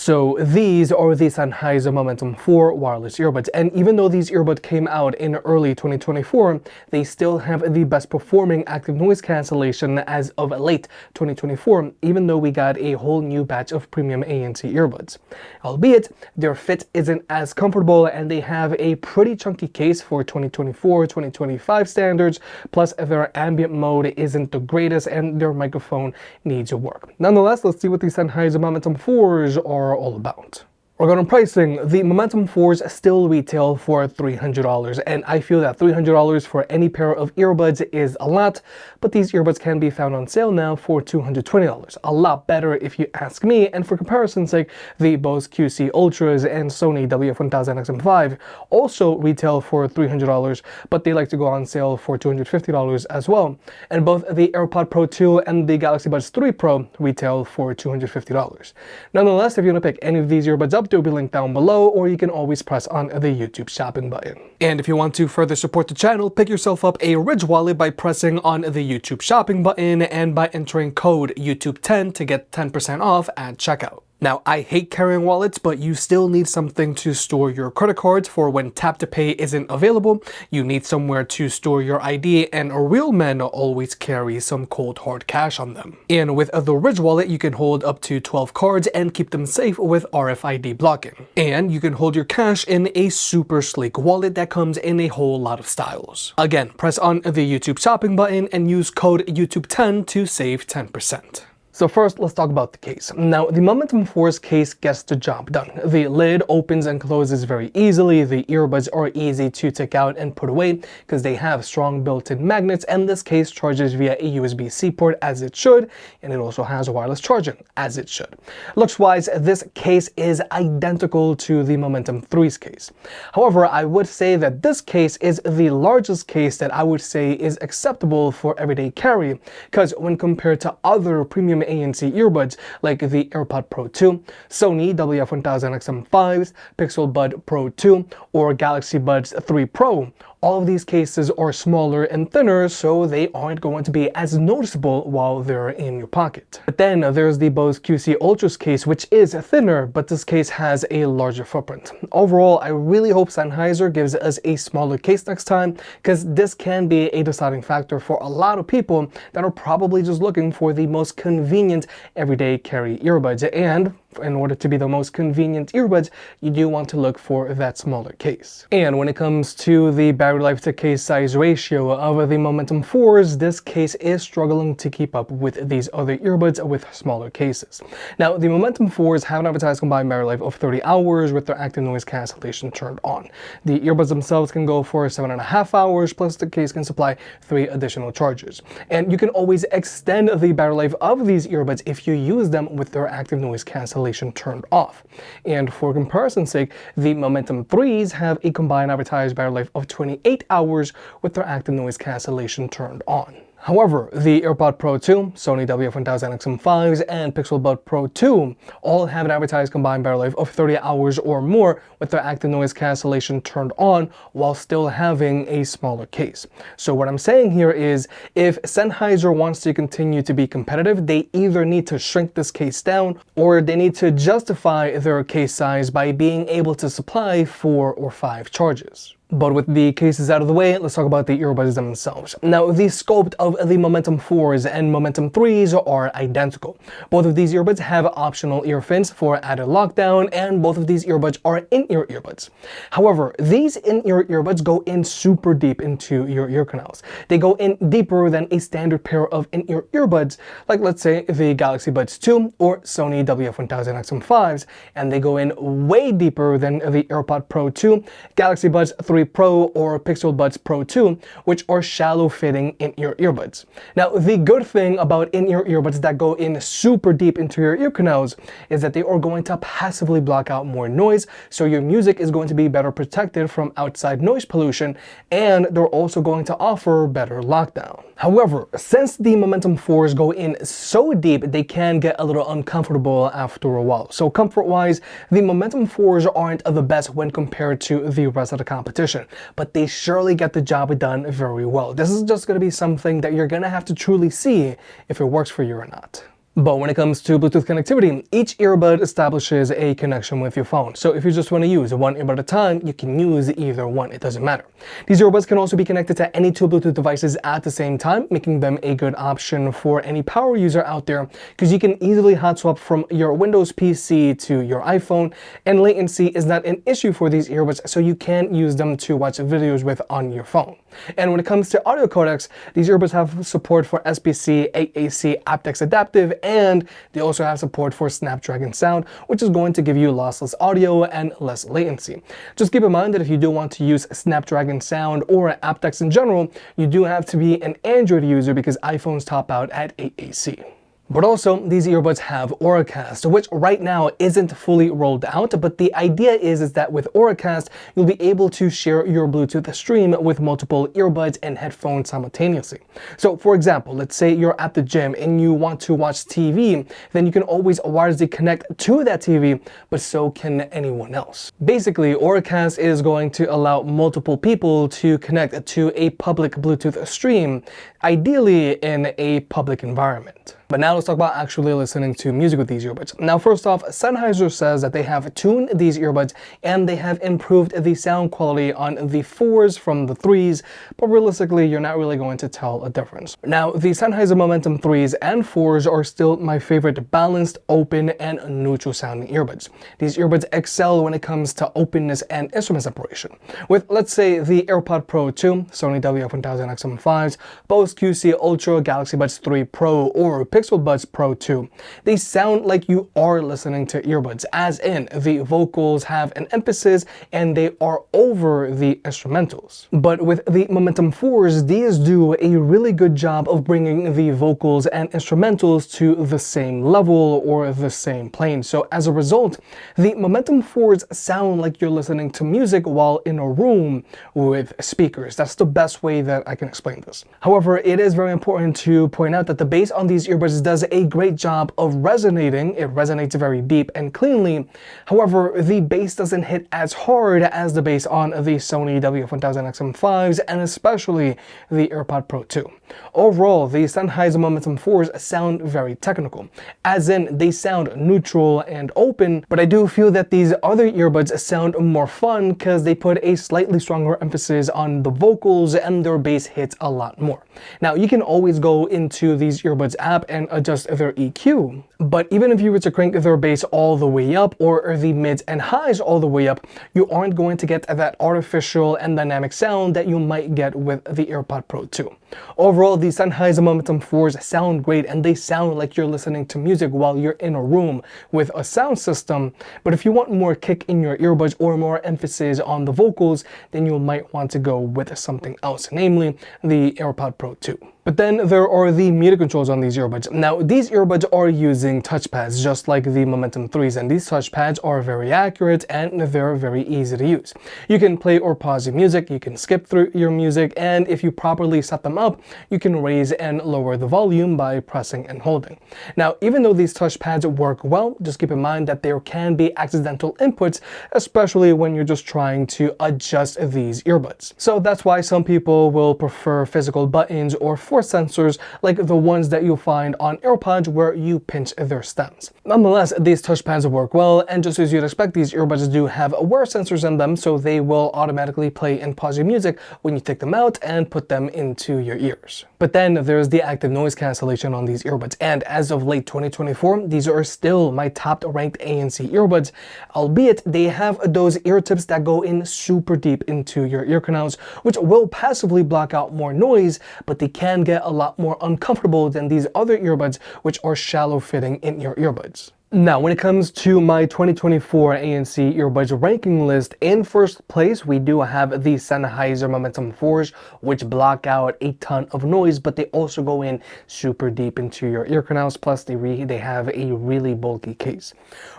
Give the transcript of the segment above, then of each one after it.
So these are the Sennheiser Momentum 4 wireless earbuds, and even though these earbuds came out in early 2024, they still have the best performing active noise cancellation as of late 2024, even though we got a whole new batch of premium ANC earbuds. Albeit, their fit isn't as comfortable and they have a pretty chunky case for 2024-2025 standards, plus their ambient mode isn't the greatest and their microphone needs work. Nonetheless, let's see what the Sennheiser Momentum 4s are all about. Regarding pricing, the Momentum 4s still retail for $300, and I feel that $300 for any pair of earbuds is a lot, but these earbuds can be found on sale now for $220. A lot better if you ask me, and for comparison's sake, the Bose QC Ultras and Sony WF-1000XM5 also retail for $300, but they like to go on sale for $250 as well. And both the AirPod Pro 2 and the Galaxy Buds 3 Pro retail for $250. Nonetheless, if you want to pick any of these earbuds up, they'll be linked down below, or you can always press on the YouTube shopping button. And if you want to further support the channel, pick yourself up a Ridge wallet by pressing on the YouTube shopping button and by entering code YouTube10 to get 10% off at checkout. Now, I hate carrying wallets, but you still need something to store your credit cards for when tap to pay isn't available. You need somewhere to store your ID, and real men always carry some cold hard cash on them. And with the Ridge wallet, you can hold up to 12 cards and keep them safe with RFID blocking. And you can hold your cash in a super sleek wallet that comes in a whole lot of styles. Again, press on the YouTube shopping button and use code YouTube10 to save 10%. So first, let's talk about the case. Now, the Momentum 4's case gets the job done. The lid opens and closes very easily, the earbuds are easy to take out and put away because they have strong built-in magnets, and this case charges via a USB-C port as it should, and it also has wireless charging as it should. Looks-wise, this case is identical to the Momentum 3's case. However, I would say that this case is the largest case that I would say is acceptable for everyday carry, because when compared to other premium ANC earbuds like the AirPod Pro 2, Sony WF-1000XM5s, Pixel Bud Pro 2, or Galaxy Buds 3 Pro, all of these cases are smaller and thinner, so they aren't going to be as noticeable while they're in your pocket. But then there's the Bose QC Ultras case, which is thinner, but this case has a larger footprint. Overall, I really hope Sennheiser gives us a smaller case next time, because this can be a deciding factor for a lot of people that are probably just looking for the most convenient everyday carry earbuds, and in order to be the most convenient earbuds, you do want to look for that smaller case. And when it comes to the battery life to case size ratio of the Momentum 4s, this case is struggling to keep up with these other earbuds with smaller cases. Now, the Momentum 4s have an advertised combined battery life of 30 hours with their active noise cancellation turned on. The earbuds themselves can go for 7.5 hours, plus the case can supply 3 additional charges. And you can always extend the battery life of these earbuds if you use them with their active noise cancellation turned off. And for comparison's sake, the Momentum 3s have a combined advertised battery life of 28 hours with their active noise cancellation turned on. However, the AirPod Pro 2, Sony WF-1000XM5s, and Pixel Bud Pro 2 all have an advertised combined battery life of 30 hours or more with their active noise cancellation turned on while still having a smaller case. So what I'm saying here is, if Sennheiser wants to continue to be competitive, they either need to shrink this case down, or they need to justify their case size by being able to supply 4 or 5 charges. But with the cases out of the way, let's talk about the earbuds themselves. Now, the scope of the Momentum 4s and Momentum 3s are identical. Both of these earbuds have optional ear fins for added lockdown, and both of these earbuds are in-ear earbuds. However, these in-ear earbuds go in super deep into your ear canals. They go in deeper than a standard pair of in-ear earbuds, like let's say the Galaxy Buds 2 or Sony WF-1000XM5s, and they go in way deeper than the AirPod Pro 2, Galaxy Buds 3 Pro, or Pixel Buds Pro 2, which are shallow fitting in-ear earbuds. Now, the good thing about in-ear earbuds that go in super deep into your ear canals is that they are going to passively block out more noise, so your music is going to be better protected from outside noise pollution, and they're also going to offer better lockdown. However, since the Momentum 4s go in so deep, they can get a little uncomfortable after a while. So comfort-wise, the Momentum 4s aren't the best when compared to the rest of the competition, but they surely get the job done very well. This is just going to be something that you're going to have to truly see if it works for you or not. But when it comes to Bluetooth connectivity, each earbud establishes a connection with your phone. So if you just want to use one earbud at a time, you can use either one, it doesn't matter. These earbuds can also be connected to any two Bluetooth devices at the same time, making them a good option for any power user out there, because you can easily hot swap from your Windows PC to your iPhone, and latency is not an issue for these earbuds, so you can use them to watch videos with on your phone. And when it comes to audio codecs, these earbuds have support for SBC, AAC, aptX adaptive, and they also have support for Snapdragon sound, which is going to give you lossless audio and less latency. Just keep in mind that if you do want to use Snapdragon sound or aptX in general, you do have to be an Android user because iPhones top out at AAC. But also, these earbuds have Auracast, which right now isn't fully rolled out, but the idea is that with Auracast, you'll be able to share your Bluetooth stream with multiple earbuds and headphones simultaneously. So for example, let's say you're at the gym and you want to watch TV, then you can always wirelessly connect to that TV, but so can anyone else. Basically, Auracast is going to allow multiple people to connect to a public Bluetooth stream, ideally in a public environment. But now let's talk about actually listening to music with these earbuds. Now, first off, Sennheiser says that they have tuned these earbuds and they have improved the sound quality on the 4s from the 3s, but realistically, you're not really going to tell a difference. Now, the Sennheiser Momentum 3s and 4s are still my favorite balanced, open, and neutral sounding earbuds. These earbuds excel when it comes to openness and instrument separation. With, let's say, the AirPod Pro 2, Sony WF-1000XM5s, Bose QC Ultra, Galaxy Buds 3 Pro, or Pixel Buds Pro 2, they sound like you are listening to earbuds, as in the vocals have an emphasis and they are over the instrumentals. But with the Momentum 4s, these do a really good job of bringing the vocals and instrumentals to the same level or the same plane. So as a result, the Momentum 4s sound like you're listening to music while in a room with speakers. That's the best way that I can explain this. However, it is very important to point out that the bass on these earbuds does a great job of resonating. It resonates very deep and cleanly. However, the bass doesn't hit as hard as the bass on the Sony WF-1000XM5s and especially the AirPod Pro 2. Overall, the Sennheiser Momentum 4s sound very technical, as in they sound neutral and open, but I do feel that these other earbuds sound more fun because they put a slightly stronger emphasis on the vocals and their bass hits a lot more. Now, you can always go into these earbuds app and adjust their EQ, but even if you were to crank their bass all the way up or the mids and highs all the way up, you aren't going to get that artificial and dynamic sound that you might get with the AirPod Pro 2. Overall, the Sennheiser Momentum 4s sound great and they sound like you're listening to music while you're in a room with a sound system, but if you want more kick in your earbuds or more emphasis on the vocals, then you might want to go with something else, namely the AirPod Pro 2. But then there are the media controls on these earbuds. Now, these earbuds are using touchpads just like the Momentum 3s, and these touchpads are very accurate and they're very easy to use. You can play or pause your music, you can skip through your music, and if you properly set them up, you can raise and lower the volume by pressing and holding. Now, even though these touchpads work well, just keep in mind that there can be accidental inputs, especially when you're just trying to adjust these earbuds. So that's why some people will prefer physical buttons or force sensors like the ones that you'll find on AirPods where you pinch their stems. Nonetheless, these touchpads work well, and just as you'd expect, these earbuds do have wear sensors in them, so they will automatically play and pause your music when you take them out and put them into your ears. But then there's the active noise cancellation on these earbuds, and as of late 2024, these are still my top ranked ANC earbuds, albeit they have those ear tips that go in super deep into your ear canals, which will passively block out more noise, but they can get a lot more uncomfortable than these other earbuds, which are shallow fitting in your earbuds. Now, when it comes to my 2024 ANC earbuds ranking list, in first place, we do have the Sennheiser Momentum 4s, which block out a ton of noise, but they also go in super deep into your ear canals, plus they have a really bulky case.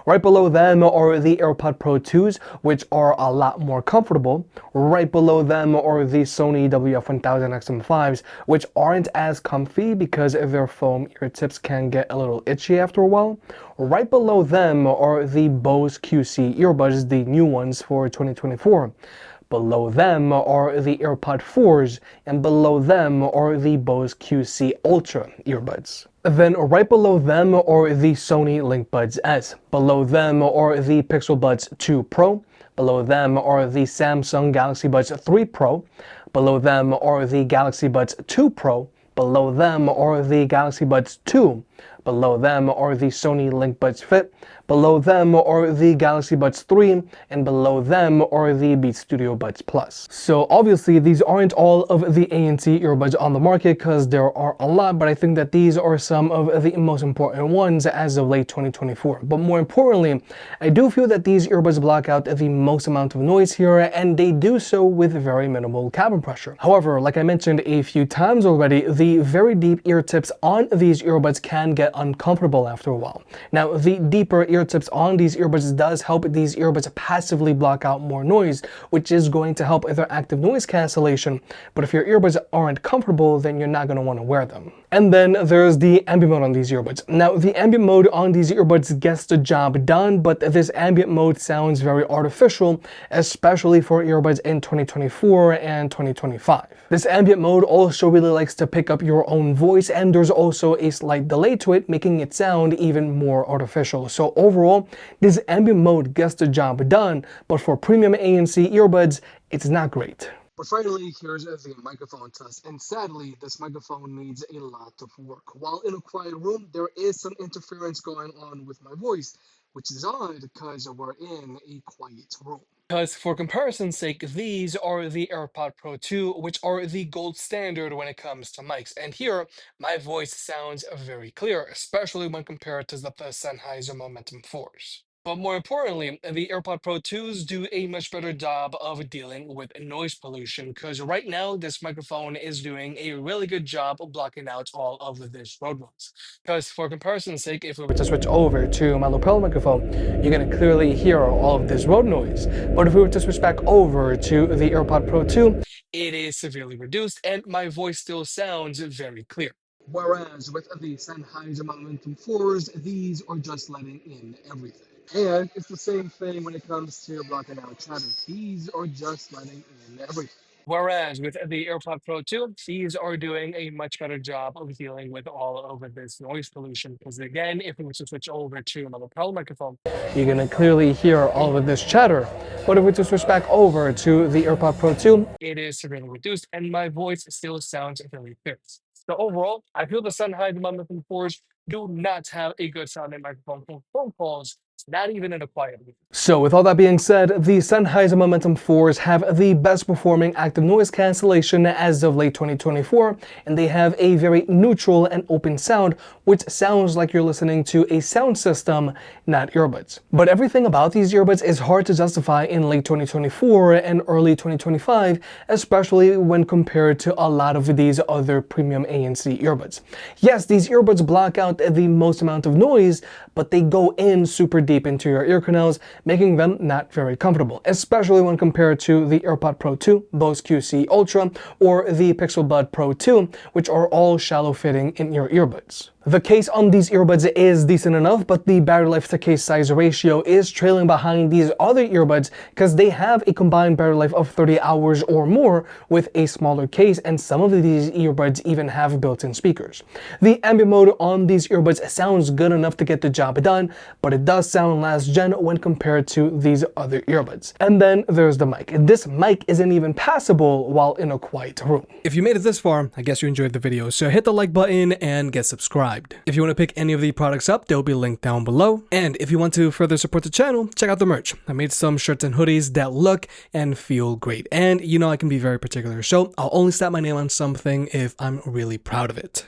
Right below them are the AirPod Pro 2s, which are a lot more comfortable. Right below them are the Sony WF-1000XM5s, which aren't as comfy because their foam ear tips can get a little itchy after a while. Right below them are the Bose QC earbuds, the new ones for 2024. Below them are the AirPod 4s, and below them are the Bose QC Ultra earbuds. Then right below them are the Sony LinkBuds S. Below them are the Pixel Buds 2 Pro. Below them are the Samsung Galaxy Buds 3 Pro. Below them are the Galaxy Buds 2 Pro. Below them are the Galaxy Buds 2. Below them are the Sony LinkBuds Fit. Below them are the Galaxy Buds 3, and below them are the Beats Studio Buds Plus. So obviously these aren't all of the ANC earbuds on the market because there are a lot, but I think that these are some of the most important ones as of late 2024. But more importantly, I do feel that these earbuds block out the most amount of noise here, and they do so with very minimal cabin pressure. However, like I mentioned a few times already, the very deep ear tips on these earbuds can get uncomfortable after a while. Now, the deeper ear tips on these earbuds does help these earbuds passively block out more noise, which is going to help their active noise cancellation. But if your earbuds aren't comfortable, then you're not going to want to wear them. And then there's the ambient mode on these earbuds. Now, the ambient mode on these earbuds gets the job done, but this ambient mode sounds very artificial, especially for earbuds in 2024 and 2025. This ambient mode also really likes to pick up your own voice, and there's also a slight delay to it, making it sound even more artificial. So overall, this ambient mode gets the job done, but for premium ANC earbuds, it's not great. But finally, here's the microphone test, and sadly, this microphone needs a lot of work. While in a quiet room, there is some interference going on with my voice, which is odd because we're in a quiet room. Because for comparison's sake, these are the AirPod Pro 2, which are the gold standard when it comes to mics. And here, my voice sounds very clear, especially when compared to the Sennheiser Momentum 4s. But more importantly, the AirPod Pro 2s do a much better job of dealing with noise pollution, because right now this microphone is doing a really good job of blocking out all of this road noise. Because for comparison's sake, if we were to switch over to my lapel microphone, you're going to clearly hear all of this road noise. But if we were to switch back over to the AirPod Pro 2, it is severely reduced and my voice still sounds very clear. Whereas with the Sennheiser Momentum 4s, these are just letting in everything. And it's the same thing when it comes to blocking out chatter. These are just letting in everything. Whereas with the AirPod Pro 2, these are doing a much better job of dealing with all of this noise pollution. Because again, if we were to switch over to my lapel microphone, you're going to clearly hear all of this chatter. But if we were to switch back over to the AirPod Pro 2, it is severely reduced and my voice still sounds very clear. So overall, I feel the Sennheiser Momentum 4s do not have a good sounding microphone for phone calls, not even in a quiet room. So with all that being said, the Sennheiser Momentum 4s have the best performing active noise cancellation as of late 2024, and they have a very neutral and open sound, which sounds like you're listening to a sound system, not earbuds. But everything about these earbuds is hard to justify in late 2024 and early 2025, especially when compared to a lot of these other premium ANC earbuds. Yes, these earbuds block out the most amount of noise, but they go in super deep into your ear canals, making them not very comfortable, especially when compared to the AirPod Pro 2, Bose QC Ultra, or the Pixel Bud Pro 2, which are all shallow fitting in your earbuds. The case on these earbuds is decent enough, but the battery life to case size ratio is trailing behind these other earbuds because they have a combined battery life of 30 hours or more with a smaller case, and some of these earbuds even have built-in speakers. The ambient mode on these earbuds sounds good enough to get the job done, but it does sound last gen when compared to these other earbuds. And then there's the mic. This mic isn't even passable while in a quiet room. If you made it this far, I guess you enjoyed the video, so hit the like button and get subscribed. If you want to pick any of the products up, they'll be linked down below. And if you want to further support the channel, check out the merch. I made some shirts and hoodies that look and feel great. And you know I can be very particular, so I'll only slap my name on something if I'm really proud of it.